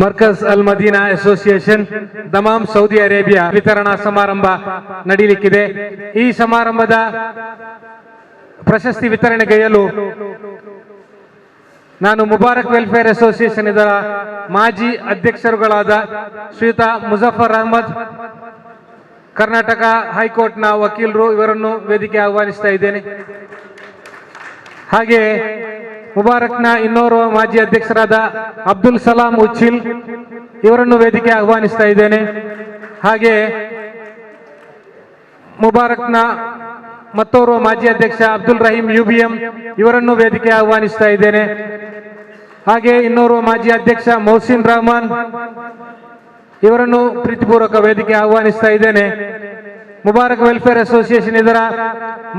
ಮರ್ಕಜ್ ಅಲ್ Madina association Dammam Saudi Arabia ವಿತರಣಾ ಸಮಾರಂಭ ನಡೆಯಲಿಕ್ಕಿದೆ. ಈ ಸಮಾರಂಭದ ಪ್ರಶಸ್ತಿ ವಿತರಣೆಗೆಯಲು ನಾನು ಮುಬಾರಕ್ ವೆಲ್ಫೇರ್ ಅಸೋಸಿಯೇಷನ್ ಇದರ ಮಾಜಿ ಅಧ್ಯಕ್ಷರುಗಳಾದ ಶ್ರೀಯುತ ಮುಜಫರ್ ಅಹಮದ್, ಕರ್ನಾಟಕ ಹೈಕೋರ್ಟ್ನ ವಕೀಲರು, ಇವರನ್ನು ವೇದಿಕೆ ಆಹ್ವಾನಿಸ್ತಾ ಇದ್ದೇನೆ. ಹಾಗೆ ಮುಬಾರಕ್ನ ಇನ್ನೋರ್ವ ಮಾಜಿ ಅಧ್ಯಕ್ಷರಾದ ಅಬ್ದುಲ್ ಸಲಾಂ ಉಚ್ಚಿಲ್, ಇವರನ್ನು ವೇದಿಕೆ ಆಹ್ವಾನಿಸ್ತಾ ಇದ್ದೇನೆ. ಹಾಗೆ ಮುಬಾರಕ್ನ ಮತ್ತೋರ್ವ ಮಾಜಿ ಅಧ್ಯಕ್ಷ ಅಬ್ದುಲ್ ರಹೀಂ UBM, ಇವರನ್ನು ವೇದಿಕೆ ಆಹ್ವಾನಿಸ್ತಾ ಇದ್ದೇನೆ. ಹಾಗೆ ಇನ್ನೋರ್ವ ಮಾಜಿ ಅಧ್ಯಕ್ಷ ಮೊಹಸಿನ್ ರಹಮಾನ್, ಇವರನ್ನು ಪ್ರೀತಿಪೂರ್ವಕ ವೇದಿಕೆ ಆಹ್ವಾನಿಸ್ತಾ ಇದ್ದೇನೆ. ಮುಬಾರಕ್ ವೆಲ್ಫೇರ್ ಅಸೋಸಿಯೇಷನ್ ಇದರ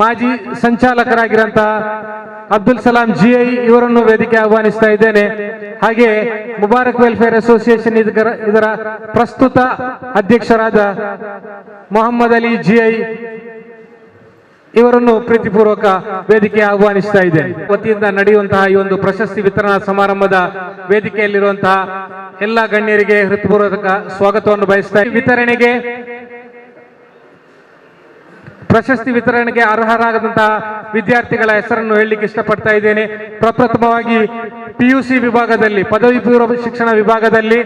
ಮಾಜಿ ಸಂಚಾಲಕರಾಗಿರಂತಹ ಅಬ್ದುಲ್ ಸಲಾಂ GI, ಇವರನ್ನು ವೇದಿಕೆ ಆಹ್ವಾನಿಸ್ತಾ ಇದ್ದೇನೆ. ಹಾಗೆ ಮುಬಾರಕ್ ವೆಲ್ಫೇರ್ ಅಸೋಸಿಯೇಷನ್ ಇದರ ಪ್ರಸ್ತುತ ಅಧ್ಯಕ್ಷರಾದ ಮೊಹಮ್ಮದ್ ಅಲಿ GI, ಇವರನ್ನು ಪ್ರೀತಿಪೂರ್ವಕ ವೇದಿಕೆ ಆಹ್ವಾನಿಸ್ತಾ ಇದ್ದೇನೆ. ವತಿಯಿಂದ ನಡೆಯುವಂತಹ ಈ ಒಂದು ಪ್ರಶಸ್ತಿ ವಿತರಣಾ ಸಮಾರಂಭದ ವೇದಿಕೆಯಲ್ಲಿರುವಂತಹ ಎಲ್ಲ ಗಣ್ಯರಿಗೆ ಹೃತ್ಪೂರ್ವಕ ಸ್ವಾಗತವನ್ನು ಬಯಸ್ತಾ ವಿತರಣೆಗೆ ಪ್ರಶಸ್ತಿ ವಿತರಣೆಗೆ ಅರ್ಹರಾಗದಂತಹ ವಿದ್ಯಾರ್ಥಿಗಳ ಹೆಸರನ್ನು ಹೇಳಲಿಕ್ಕೆ ಇಷ್ಟಪಡ್ತಾ ಇದ್ದೇನೆ. ಪ್ರಪ್ರಥಮವಾಗಿ PUC ವಿಭಾಗದಲ್ಲಿ, ಪದವಿ ಪೂರ್ವ ಶಿಕ್ಷಣ ವಿಭಾಗದಲ್ಲಿ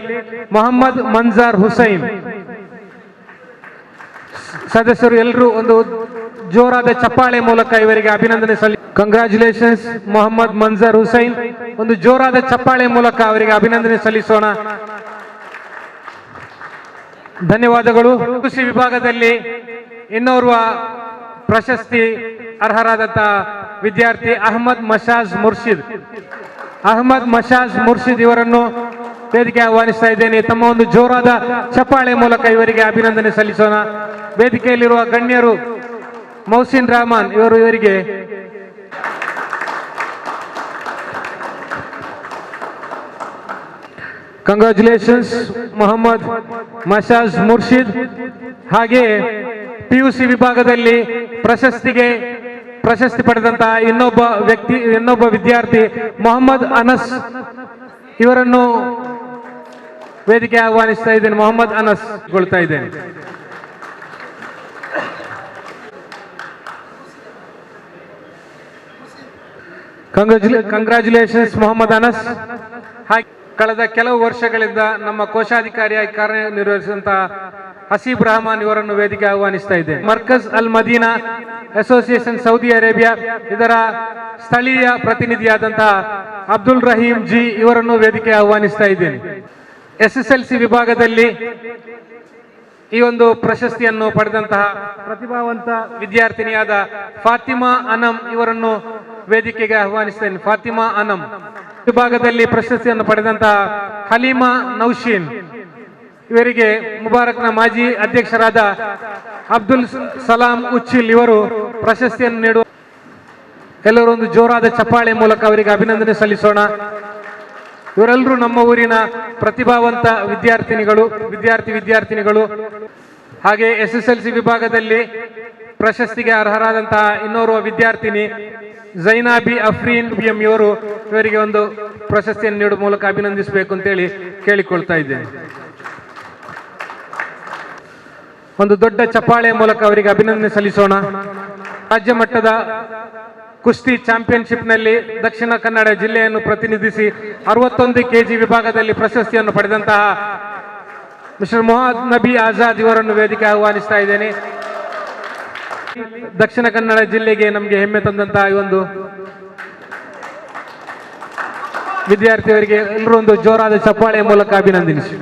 ಮೊಹಮ್ಮದ್ ಮಂಜಾರ್ ಹುಸೈನ್. ಸದಸ್ಯರು ಎಲ್ಲರೂ ಒಂದು ಜೋರಾದ ಚಪ್ಪಾಳೆ ಮೂಲಕ ಇವರಿಗೆ ಅಭಿನಂದನೆ ಕಂಗ್ರಾಚುಲೇಷನ್ಸ್ ಮೊಹಮ್ಮದ್ ಮಂಜಾರ್ ಹುಸೈನ್. ಒಂದು ಜೋರಾದ ಚಪ್ಪಾಳೆ ಮೂಲಕ ಅವರಿಗೆ ಅಭಿನಂದನೆ ಸಲ್ಲಿಸೋಣ. ಧನ್ಯವಾದಗಳು. ಕೃಷಿ ವಿಭಾಗದಲ್ಲಿ ಇನ್ನೋರ್ವ ಪ್ರಶಸ್ತಿ ಅರ್ಹರಾದಂತಹ ವಿದ್ಯಾರ್ಥಿ ಅಹಮದ್ ಮಶಾಜ್ ಮುರ್ಷಿದ್, ಇವರನ್ನು ವೇದಿಕೆ ಆಹ್ವಾನಿಸ್ತಾ ಇದ್ದೇನೆ. ತಮ್ಮ ಒಂದು ಜೋರಾದ ಚಪ್ಪಾಳೆ ಮೂಲಕ ಇವರಿಗೆ ಅಭಿನಂದನೆ ಸಲ್ಲಿಸೋಣ. ವೇದಿಕೆಯಲ್ಲಿರುವ ಗಣ್ಯರು ಮೊಹಸಿನ್ ರಹಮಾನ್, ಇವರಿಗೆ ಕಂಗ್ರಾಚುಲೇಷನ್ಸ್ ಮೊಹಮ್ಮದ್ ಮಶಾಜ್ ಮುರ್ಷಿದ್. ಹಾಗೆ PUC ವಿಭಾಗದಲ್ಲಿ ಪ್ರಶಸ್ತಿ ಪಡೆದಂತಹ ಇನ್ನೊಬ್ಬ ವಿದ್ಯಾರ್ಥಿ ಮೊಹಮ್ಮದ್ ಅನಸ್, ಇವರನ್ನು ವೇದಿಕೆ ಆಹ್ವಾನಿಸ್ತಾ ಇದ್ದೇನೆ. ಮೊಹಮ್ಮದ್ ಅನಸ್ ಗೊಳ್ತಾ ಇದ್ದೇನೆ. ಕಂಗ್ರಾಚುಲೇಷನ್ಸ್ ಮೊಹಮ್ಮದ್ ಅನಸ್. ಹಾಗೆ ಕಳೆದ ಕೆಲವು ವರ್ಷಗಳಿಂದ ನಮ್ಮ ಕೋಶಾಧಿಕಾರಿಯಾಗಿ ಕಾರ್ಯನಿರ್ವಹಿಸಿದಂತಹ ಹಸೀಬ್ ರಹಮಾನ್, ಇವರನ್ನು ವೇದಿಕೆ ಆಹ್ವಾನಿಸ್ತಾ ಇದೆ. ಮರ್ಕಜ್ ಅಲ್ ಮದೀನಾ ಅಸೋಸಿಯೇಷನ್ ಸೌದಿ ಅರೇಬಿಯಾ ಇದರ ಸ್ಥಳೀಯ ಪ್ರತಿನಿಧಿಯಾದಂತಹ ಅಬ್ದುಲ್ ರಹೀಂ G, ಇವರನ್ನು ವೇದಿಕೆ ಆಹ್ವಾನಿಸ್ತಾ ಇದ್ದೇನೆ. SSLC ವಿಭಾಗದಲ್ಲಿ ಈ ಒಂದು ಪ್ರಶಸ್ತಿಯನ್ನು ಪಡೆದಂತಹ ಪ್ರತಿಭಾವಂತ ವಿದ್ಯಾರ್ಥಿನಿಯಾದ ಫಾತಿಮಾ ಅನಮ್, ಇವರನ್ನು ವೇದಿಕೆಗೆ ಆಹ್ವಾನಿಸ್ತೇನೆ. ಫಾತಿಮಾ ಅನಮ್. ವಿಭಾಗದಲ್ಲಿ ಪ್ರಶಸ್ತಿಯನ್ನು ಪಡೆದಂತಹ ಹಲೀಮಾ ನೌಶೀನ್, ಇವರಿಗೆ ಮುಬಾರಕ್ನ ಮಾಜಿ ಅಧ್ಯಕ್ಷರಾದ ಅಬ್ದುಲ್ ಸಲಾಂ ಉಚ್ಚಿಲ್, ಇವರು ಪ್ರಶಸ್ತಿಯನ್ನು ನೀಡುವ. ಎಲ್ಲರೂ ಒಂದು ಜೋರಾದ ಚಪ್ಪಾಳೆ ಮೂಲಕ ಅವರಿಗೆ ಅಭಿನಂದನೆ ಸಲ್ಲಿಸೋಣ. ಇವರೆಲ್ಲರೂ ನಮ್ಮ ಊರಿನ ಪ್ರತಿಭಾವಂತ ವಿದ್ಯಾರ್ಥಿನಿಗಳು. ಹಾಗೆ SSLC ವಿಭಾಗದಲ್ಲಿ ಪ್ರಶಸ್ತಿಗೆ ಅರ್ಹರಾದಂತಹ ಇನ್ನೋರ್ವ ವಿದ್ಯಾರ್ಥಿನಿ ಜೈನಾಬಿ ಅಫ್ರೀನ್ BM, ಇವರಿಗೆ ಒಂದು ಪ್ರಶಸ್ತಿಯನ್ನು ನೀಡುವ ಮೂಲಕ ಅಭಿನಂದಿಸಬೇಕು ಅಂತೇಳಿ ಕೇಳಿಕೊಳ್ತಾ ಇದ್ದೇನೆ. ಒಂದು ದೊಡ್ಡ ಚಪ್ಪಾಳೆ ಮೂಲಕ ಅವರಿಗೆ ಅಭಿನಂದನೆ ಸಲ್ಲಿಸೋಣ. ರಾಜ್ಯ ಮಟ್ಟದ ಕುಸ್ತಿ ಚಾಂಪಿಯನ್ಶಿಪ್ನಲ್ಲಿ ದಕ್ಷಿಣ ಕನ್ನಡ ಜಿಲ್ಲೆಯನ್ನು ಪ್ರತಿನಿಧಿಸಿ 61 kg ವಿಭಾಗದಲ್ಲಿ ಪ್ರಶಸ್ತಿಯನ್ನು ಪಡೆದಂತಹ ಮಿಸ್ಟರ್ ಮೊಹಮ್ಮದ್ ನಬಿ ಆಜಾದ್, ಇವರನ್ನು ವೇದಿಕೆ ಆಹ್ವಾನಿಸ್ತಾ ಇದ್ದೇನೆ. ದಕ್ಷಿಣ ಕನ್ನಡ ಜಿಲ್ಲೆಗೆ ನಮಗೆ ಹೆಮ್ಮೆ ತಂದಂತಹ ಈ ಒಂದು ವಿದ್ಯಾರ್ಥಿಯವರಿಗೆ ಎಲ್ಲರೂ ಒಂದು ಜೋರಾದ ಚಪ್ಪಾಳೆಯ ಮೂಲಕ ಅಭಿನಂದಿಸಿ.